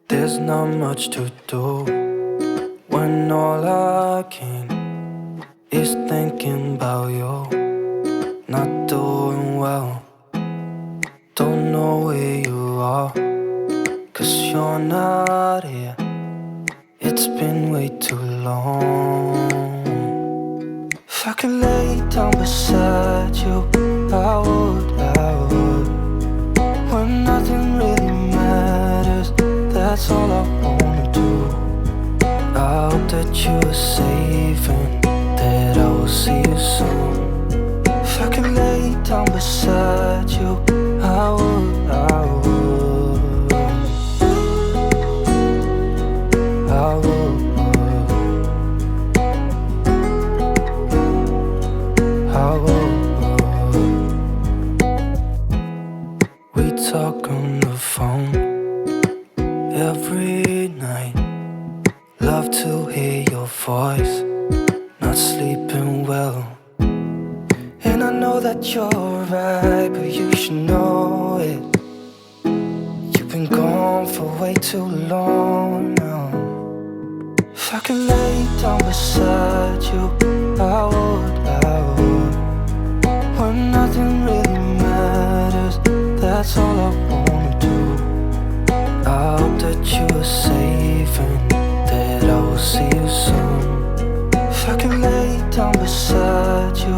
There's not much to do when all I can is thinking about you. Not doing well, don't know where you are, 'cause you're not here. It's been way too long. If I could lay down beside you, I would, when nothing really matters. That's all I wanna do. I hope that you are safe and that I will see you soon. If I could lay down beside you, I would, I would, I would, I would. We talk on the phone every night. Love to hear your voice. Not sleeping well, and I know that you're right, but you should know it. You've been gone for way too long now. If I could lay down beside you, I would, when nothing really matters. That's all I wanna do. I hope that you are safe and that I will see you soon. If I can lay down beside you,